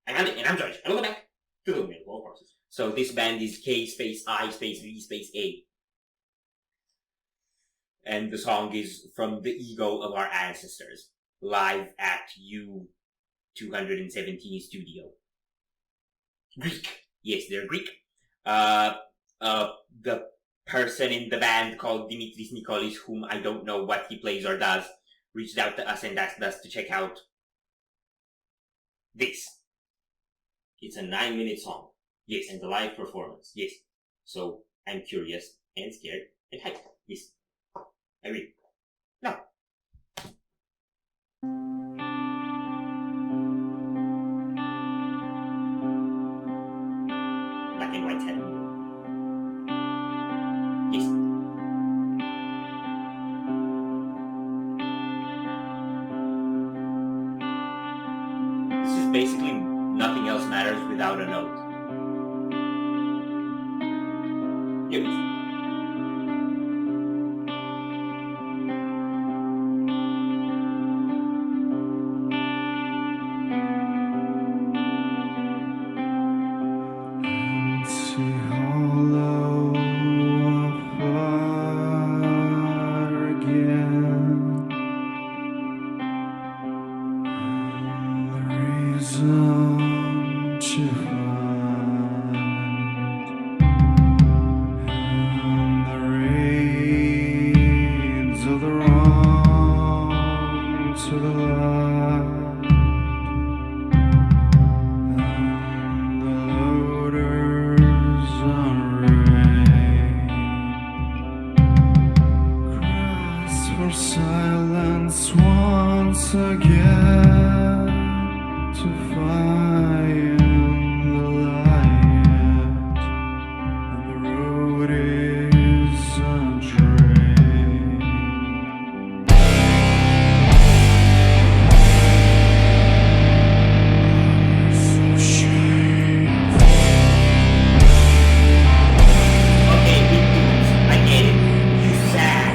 I'm Andy, and I'm George, and welcome back to the Windmill Process. So this band is K space I space V space A. And the song is From the Ego of Our Ancestors, live at U217 studio. Greek. Yes, they're Greek. The person in the band called Dimitris Nikolis, whom I don't know what he plays or does, reached out to us and asked us to check out this. It's a 9-minute song. Yes, and the live performance. Yes. So, I'm curious and scared and hyped. Yes. I read. No. Black and white head. Yes. This is basically Nothing Else Matters Without a Note. Here it is. Silence once again to find the light, and the road is a drain. So shame. Okay, big dudes. I get it. You sad.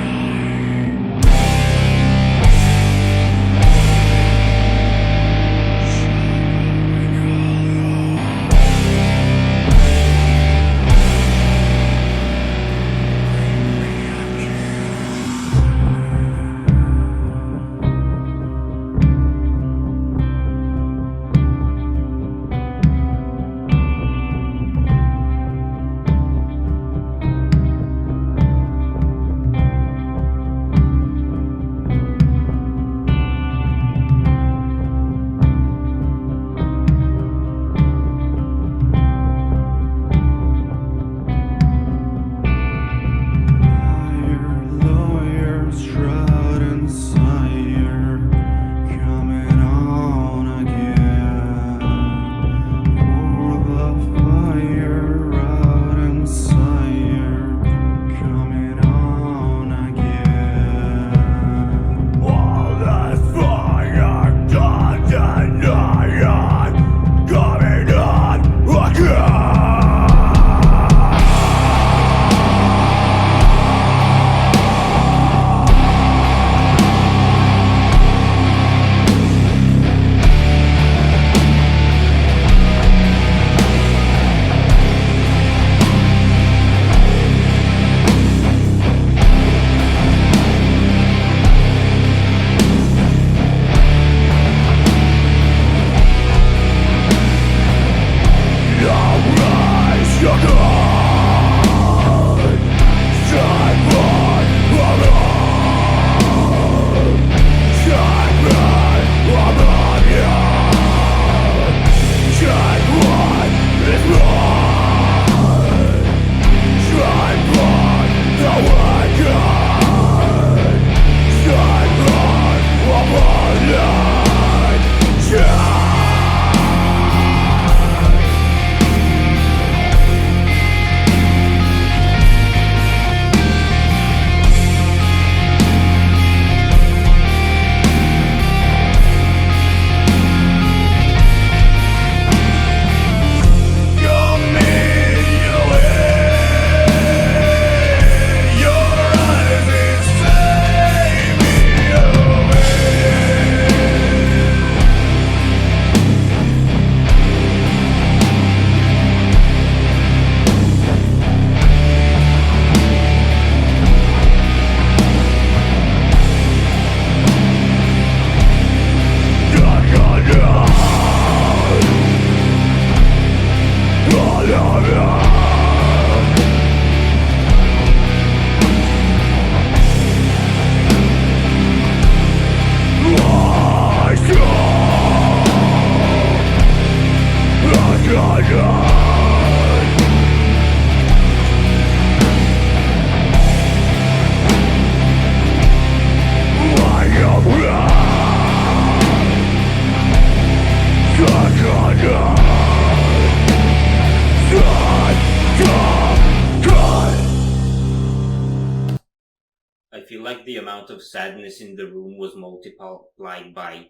I feel like the amount of sadness in the room was multiplied by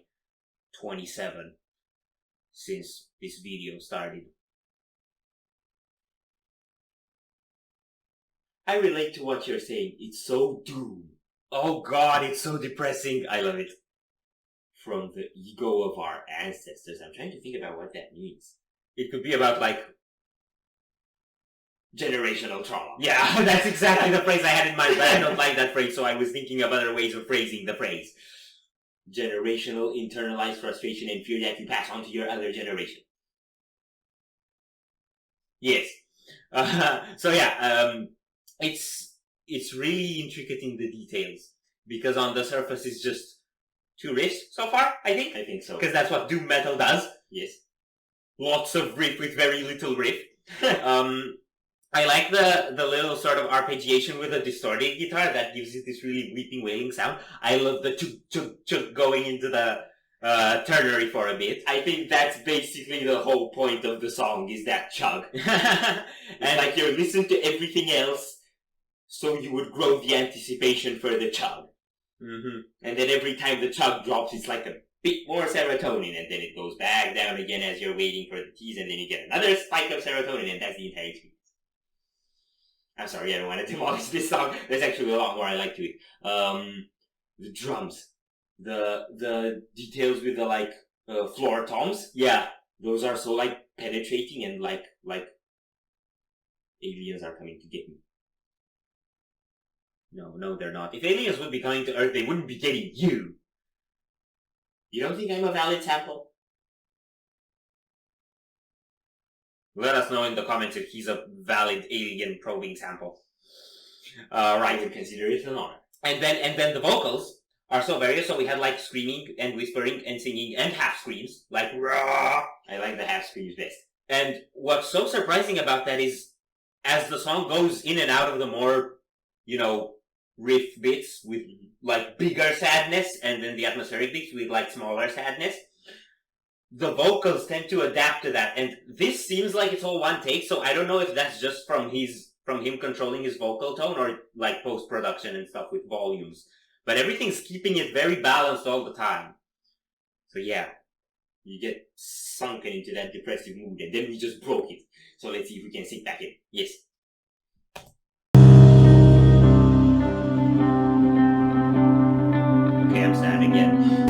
27 since this video started. I relate to what you're saying. It's so doom. Oh god, it's so depressing. I love it. From the ego of our ancestors. I'm trying to think about what that means. It could be about, like, generational trauma. Yeah, that's exactly the phrase I had in mind, but I don't like that phrase, so I was thinking of other ways of phrasing the phrase. Generational internalized frustration and fear that you pass on to your other generation. Yes. So yeah, it's really intricate in the details, because on the surface it's just 2 riffs so far, I think. I think so. Because that's what doom metal does. Yes. Lots of riff with very little riff. I like the little sort of arpeggiation with a distorted guitar that gives it this really weeping, wailing sound. I love the chug chug chug going into the ternary for a bit. I think that's basically the whole point of the song, is that chug. And like, you listen to everything else so you would grow the anticipation for the chug. Mm-hmm. And then every time the chug drops, it's like a bit more serotonin, and then it goes back down again as you're waiting for the tease, and then you get another spike of serotonin, and that's the entire experience. I'm sorry, I don't want to demolish this song. There's actually a lot more I like to it. The drums, the details with the like floor toms. Yeah, those are so like penetrating, and like aliens are coming to get me. No, they're not. If aliens would be coming to Earth, they wouldn't be getting you. You don't think I'm a valid sample? Let us know in the comments if he's a valid alien probing sample. Right, we consider it an honor. And then the vocals are so various. So we had like screaming and whispering and singing and half screams, like raw. I like the half screams best. And what's so surprising about that is, as the song goes in and out of the more, riff bits with like bigger sadness, and then the atmospheric bits with like smaller sadness, the vocals tend to adapt to that. And this seems like it's all one take, so I don't know if that's just from him controlling his vocal tone, or like post-production and stuff with volumes. But everything's keeping it very balanced all the time. So yeah, you get sunken into that depressive mood, and then we just broke it. So let's see if we can sink back in. Yes. Okay, I'm sad again.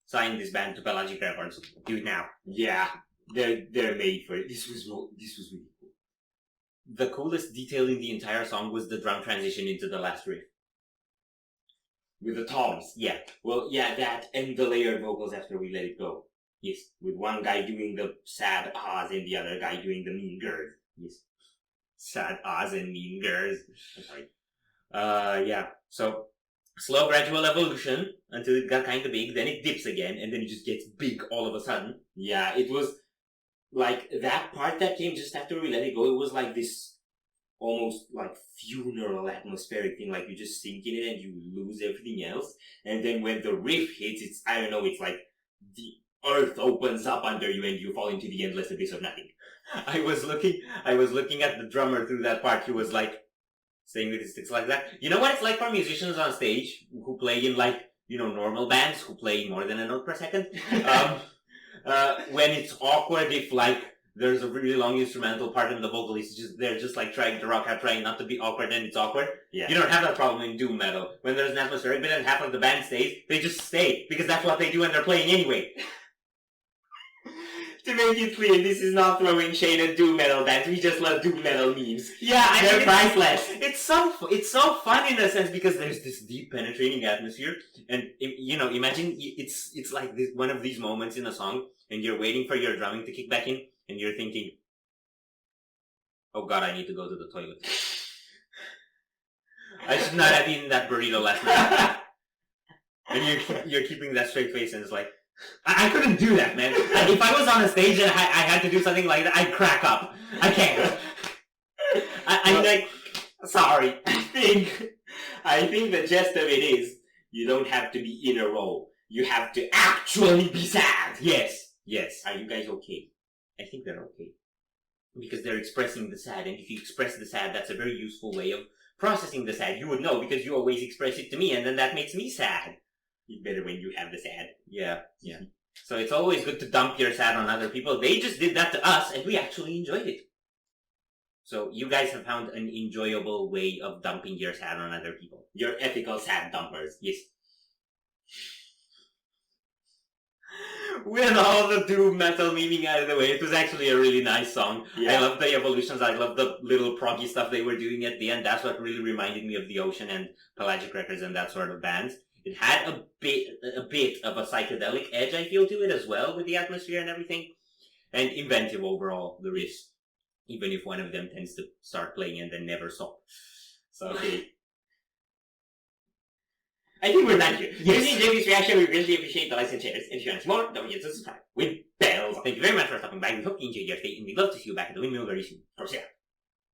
sign this band to Pelagic Records. Do it now. Yeah, they're made for it. This was really cool. The coolest detail in the entire song was the drum transition into the last riff. With the toms. Yeah. Well, yeah, that and the layered vocals after we let it go. Yes. With one guy doing the Sad Aahs and the other guy doing the Mean Grrs. Yes. Sad Aahs and Mean Grrs. I'm sorry. Yeah. So, slow gradual evolution until it got kind of big, then it dips again, and then it just gets big all of a sudden. Yeah, it was like that part that came just after we let it go. It was like this almost like funeral atmospheric thing, like you just sink in it and you lose everything else. And then when the riff hits, it's, I don't know, it's like the earth opens up under you and you fall into the endless abyss of nothing. I was looking at the drummer through that part. He was like saying with his sticks like that. You know what it's like for musicians on stage who play in like, normal bands who play more than a note per second? When it's awkward if like there's a really long instrumental part and the vocalist they're just like trying to rock out, trying not to be awkward, and it's awkward. Yeah. You don't have that problem in doom metal. When there's an atmospheric bit and half of the band stays, they just stay because that's what they do when they're playing anyway. To make it clear, this is not throwing shade at doom metal bands. We just love doom metal memes. Yeah, they're priceless. It's so fun in a sense because there's this deep penetrating atmosphere, and imagine it's like this one of these moments in a song, and you're waiting for your drumming to kick back in, and you're thinking, "Oh God, I need to go to the toilet. I should not have eaten that burrito last night." And you're keeping that straight face, and it's like, I couldn't do that, man. If I was on a stage and I had to do something like that, I'd crack up. I can't. I'm like, sorry. I think the gist of it is, you don't have to be in a role. You have to actually be sad. Yes. Are you guys okay? I think they're okay. Because they're expressing the sad, and if you express the sad, that's a very useful way of processing the sad. You would know because you always express it to me, and then that makes me sad. It's better when you have the sad. Yeah. So it's always good to dump your sad on other people. They just did that to us, and we actually enjoyed it. So you guys have found an enjoyable way of dumping your sad on other people. You're ethical sad dumpers. Yes. With all the doom metal memeing out of the way, it was actually a really nice song. Yeah. I love the evolutions. I love the little proggy stuff they were doing at the end. That's what really reminded me of The Ocean and Pelagic Records and that sort of bands. It had a bit of a psychedelic edge, I feel, to it as well, with the atmosphere and everything. And inventive overall, the riffs. Even if one of them tends to start playing and then never stop. So, okay. I think we're done here. If you enjoyed this reaction, we really appreciate the likes and shares. And if you want to see more, don't forget to subscribe with bells. Thank you very much for stopping by. We hope you enjoyed your stay, and we'd love to see you back at the Windmill very soon. Of course, yeah.